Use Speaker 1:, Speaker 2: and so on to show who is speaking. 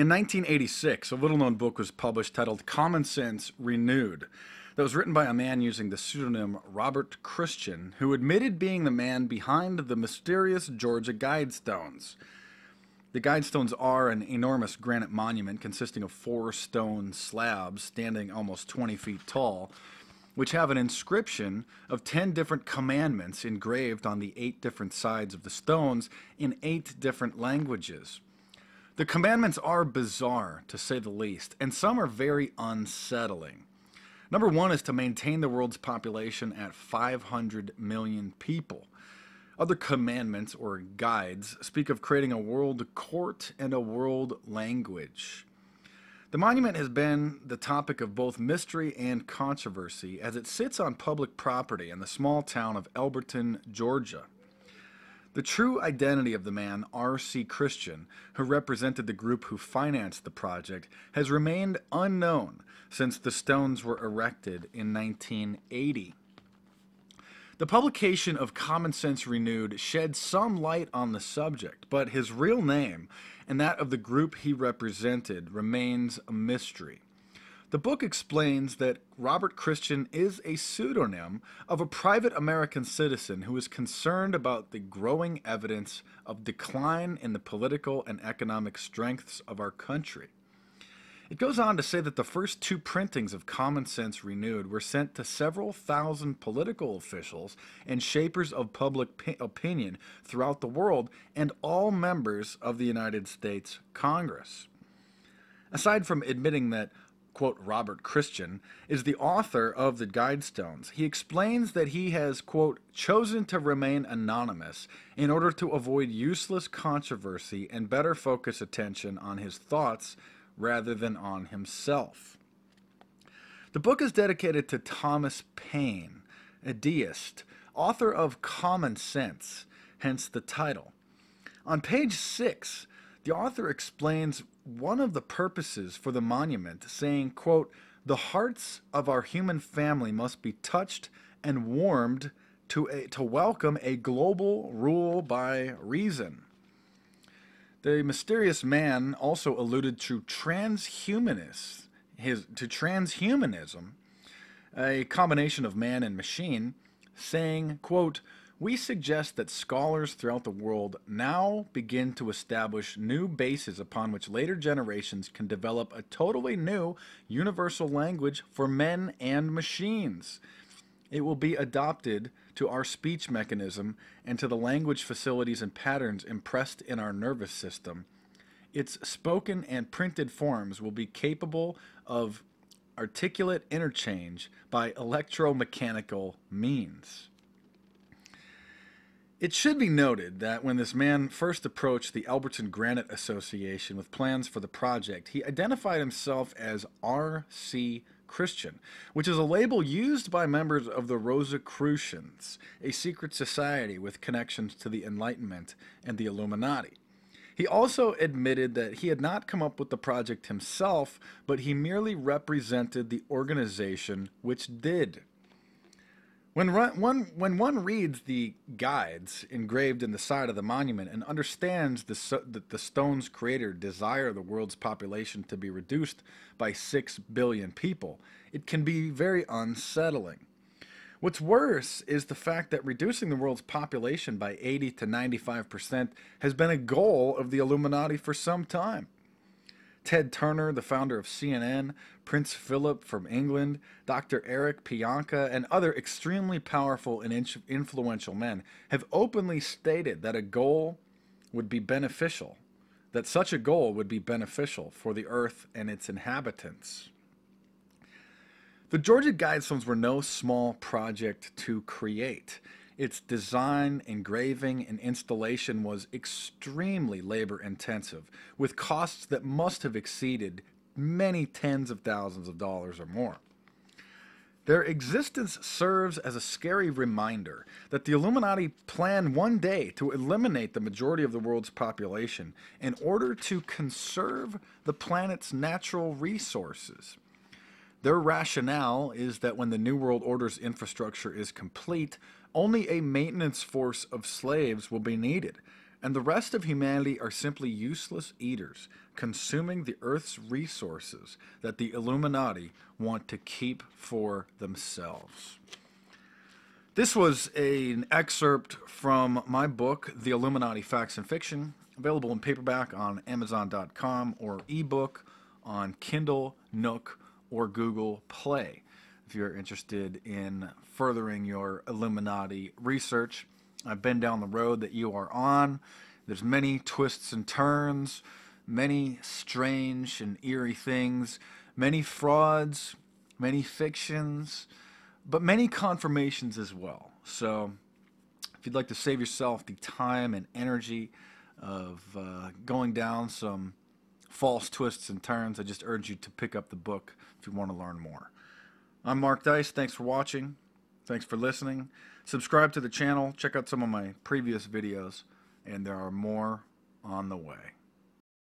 Speaker 1: In 1986, a little-known book was published titled Common Sense Renewed, that was written by a man using the pseudonym Robert Christian, who admitted being the man behind the mysterious Georgia Guidestones. The Guidestones are an enormous granite monument consisting of 4 stone slabs standing almost 20 feet tall, which have an inscription of 10 different commandments engraved on the 8 different sides of the stones in 8 different languages. The commandments are bizarre, to say the least, and some are very unsettling. Number 1 is to maintain the world's population at 500 million people. Other commandments, or guides, speak of creating a world court and a world language. The monument has been the topic of both mystery and controversy as it sits on public property in the small town of Elberton, Georgia. The true identity of the man, R.C. Christian, who represented the group who financed the project, has remained unknown since the stones were erected in 1980. The publication of Common Sense Renewed shed some light on the subject, but his real name and that of the group he represented remains a mystery. The book explains that Robert Christian is a pseudonym of a private American citizen who is concerned about the growing evidence of decline in the political and economic strengths of our country. It goes on to say that the first 2 printings of Common Sense Renewed were sent to several thousand political officials and shapers of public opinion throughout the world and all members of the United States Congress. Aside from admitting that, quote, Robert Christian is the author of the Guidestones, he explains that he has, quote, chosen to remain anonymous in order to avoid useless controversy and better focus attention on his thoughts rather than on himself. The book is dedicated to Thomas Paine, a deist, author of Common Sense, hence the title. On page 6, the author explains one of the purposes for the monument, saying, quote, the hearts of our human family must be touched and warmed to welcome a global rule by reason. The mysterious man also alluded to transhumanism, a combination of man and machine, saying, quote, we suggest that scholars throughout the world now begin to establish new bases upon which later generations can develop a totally new universal language for men and machines. It will be adopted to our speech mechanism and to the language facilities and patterns impressed in our nervous system. Its spoken and printed forms will be capable of articulate interchange by electromechanical means. It should be noted that when this man first approached the Elberton Granite Association with plans for the project, he identified himself as R.C. Christian, which is a label used by members of the Rosicrucians, a secret society with connections to the Enlightenment and the Illuminati. He also admitted that he had not come up with the project himself, but he merely represented the organization which did. When one reads the guides engraved in the side of the monument and understands that the stone's creator desired the world's population to be reduced by 6 billion people, it can be very unsettling. What's worse is the fact that reducing the world's population by 80 to 95% has been a goal of the Illuminati for some time. Ted Turner, the founder of CNN, Prince Philip from England, Dr. Eric Pianka, and other extremely powerful and influential men have openly stated that such a goal would be beneficial for the earth and its inhabitants. The Georgia Guidestones were no small project to create. Its design, engraving, and installation was extremely labor-intensive, with costs that must have exceeded many tens of thousands of dollars or more. Their existence serves as a scary reminder that the Illuminati plan one day to eliminate the majority of the world's population in order to conserve the planet's natural resources. Their rationale is that when the New World Order's infrastructure is complete, only a maintenance force of slaves will be needed. and the rest of humanity are simply useless eaters, consuming the Earth's resources that the Illuminati want to keep for themselves. This was an excerpt from my book, The Illuminati Facts and Fiction, available in paperback on Amazon.com or ebook on Kindle, Nook, or Google Play. If you're interested in furthering your Illuminati research, I've been down the road that you are on. There's many twists and turns, many strange and eerie things, many frauds, many fictions, but many confirmations as well. So if you'd like to save yourself the time and energy of going down some false twists and turns, I just urge you to pick up the book if you want to learn more. I'm Mark Dice. Thanks for watching. Thanks for listening. Subscribe to the channel. Check out some of my previous videos, and there are more on the way.